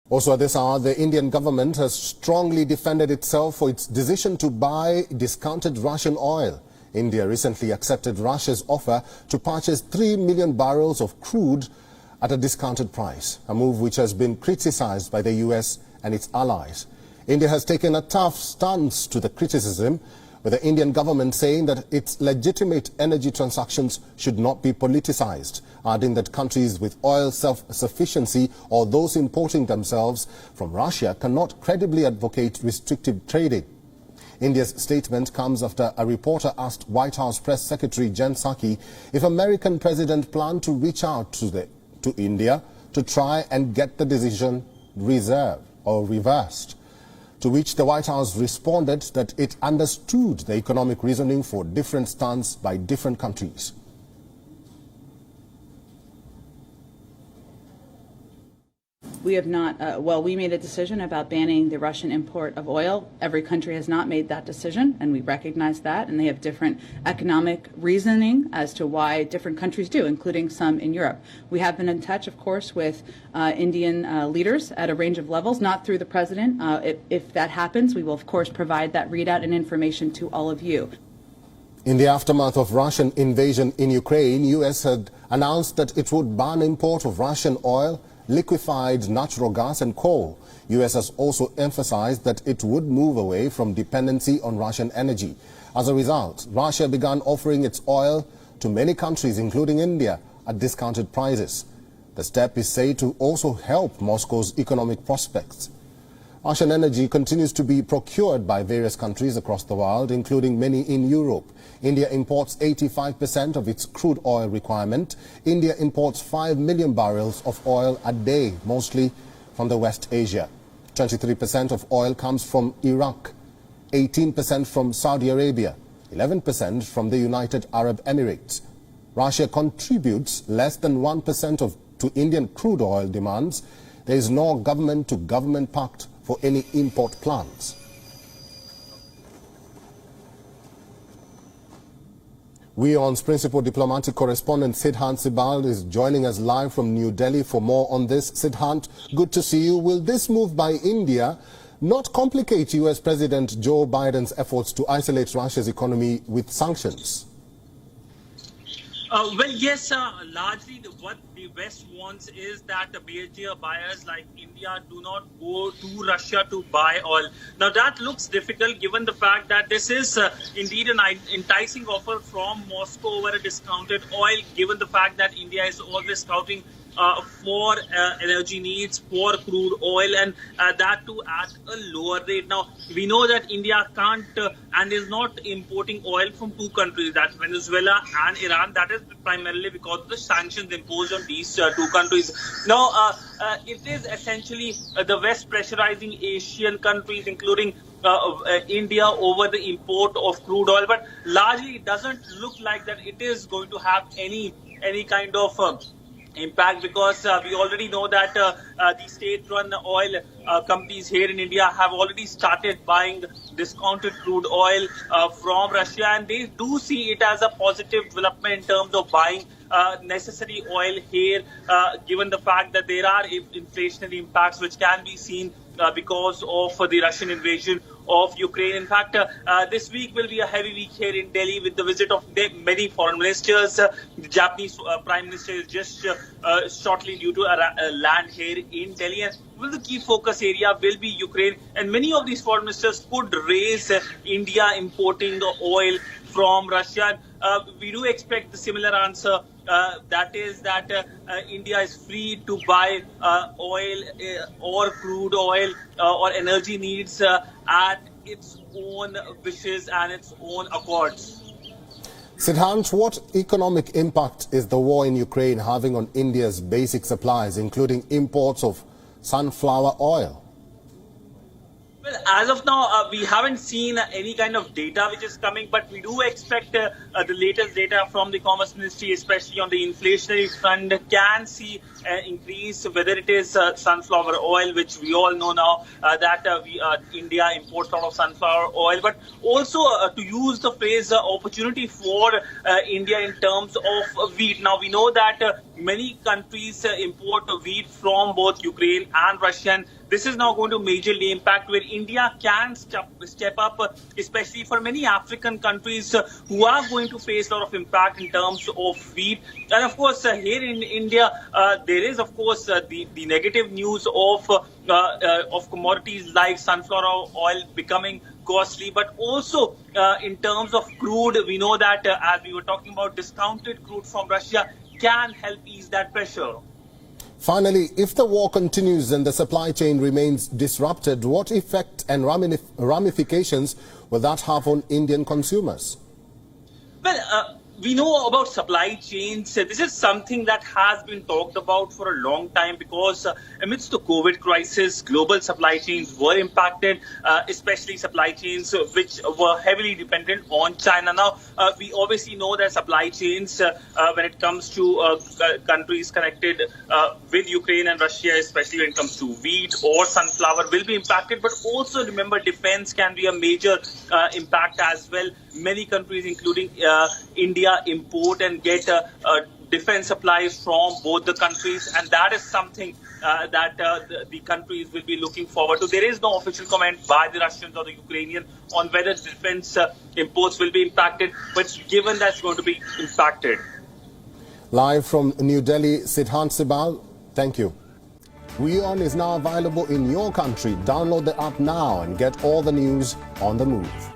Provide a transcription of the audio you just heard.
Also at this hour, the Indian government has strongly defended itself for its decision to buy discounted Russian oil. India recently accepted Russia's offer to purchase 3 million barrels of crude at a discounted price, a move which has been criticized by the US and its allies. India has taken a tough stance to the criticism, with the Indian government saying that its legitimate energy transactions should not be politicized, adding that countries with oil self-sufficiency or those importing themselves from Russia cannot credibly advocate restrictive trading. India's statement comes after a reporter asked White House Press Secretary Jen Psaki if American President planned to reach out to India to try and get the decision reversed. To which the White House responded that it understood the economic reasoning for different stance by different countries. We have not, we made a decision about banning the Russian import of oil. Every country has not made that decision, and we recognize that, and they have different economic reasoning as to why different countries do, including some in Europe. We have been in touch, of course, with Indian leaders at a range of levels, not through the president. If that happens, we will, of course, provide that readout and information to all of you. In the aftermath of Russian invasion in Ukraine, US had announced that it would ban import of Russian oil, liquefied natural gas and coal. US has also emphasized that it would move away from dependency on Russian energy. As a result, Russia began offering its oil to many countries, including India, at discounted prices. The step is said to also help Moscow's economic prospects. Russian energy continues to be procured by various countries across the world, including many in Europe. India imports 85% of its crude oil requirement. India imports 5 million barrels of oil a day, mostly from the West Asia. 23% of oil comes from Iraq, 18% from Saudi Arabia, 11% from the United Arab Emirates. Russia contributes less than 1% to Indian crude oil demands. There is no government-to-government pact for any import plans. WION's principal diplomatic correspondent Siddhant Sibal is joining us live from New Delhi for more on this. Siddhant, good to see you. Will this move by India not complicate US President Joe Biden's efforts to isolate Russia's economy with sanctions? Well, yes, largely what the West wants is that the major buyers like India do not go to Russia to buy oil. Now, that looks difficult given the fact that this is indeed an enticing offer from Moscow over a discounted oil, given the fact that India is always scouting for energy needs, for crude oil, and that too at a lower rate. Now, we know that India can't and is not importing oil from two countries, that's Venezuela and Iran. That is primarily because of the sanctions imposed on these two countries. Now, it is essentially the West pressurizing Asian countries, including India, over the import of crude oil, but largely it doesn't look like that it is going to have any kind of impact, because we already know that the state-run oil companies here in India have already started buying discounted crude oil from Russia, and they do see it as a positive development in terms of buying necessary oil here, given the fact that there are inflationary impacts which can be seen because of the Russian invasion of Ukraine. In fact, this week will be a heavy week here in Delhi with the visit of many foreign ministers. The Japanese Prime Minister is just shortly due to land here in Delhi. And the key focus area will be Ukraine. And many of these foreign ministers could raise India importing oil from Russia. We do expect the similar answer. That is that India is free to buy oil or crude oil or energy needs at its own wishes and its own accords. Siddhant, what economic impact is the war in Ukraine having on India's basic supplies, including imports of sunflower oil? Well, as of now, we haven't seen any kind of data which is coming, but we do expect the latest data from the Commerce Ministry, especially on the inflationary front, can see an increase, whether it is sunflower oil, which we all know now that India imports a lot of sunflower oil, but also to use the phrase opportunity for India in terms of wheat. Now, we know that many countries import wheat from both Ukraine and Russia. And this is now going to majorly impact where India can step up, especially for many African countries who are going to face a lot of impact in terms of wheat. And of course, here in India, there is, of course, the negative news of commodities like sunflower oil becoming costly, but also in terms of crude, we know that as we were talking about, discounted crude from Russia can help ease that pressure. Finally, if the war continues and the supply chain remains disrupted, what effect and ramifications will that have on Indian consumers? Well, we know about supply chains. This is something that has been talked about for a long time because amidst the COVID crisis, global supply chains were impacted, especially supply chains which were heavily dependent on China. Now, we obviously know that supply chains, when it comes to countries connected with Ukraine and Russia, especially when it comes to wheat or sunflower, will be impacted. But also remember, defense can be a major impact as well. Many countries, including India, import and get defense supplies from both the countries, and that is something that the countries will be looking forward to. There is no official comment by the Russians or the Ukrainian on whether defense imports will be impacted, but given that's going to be impacted. Live from New Delhi, Siddhant Sibal, thank you. WION is now available in your country. Download the app now and get all the news on the move.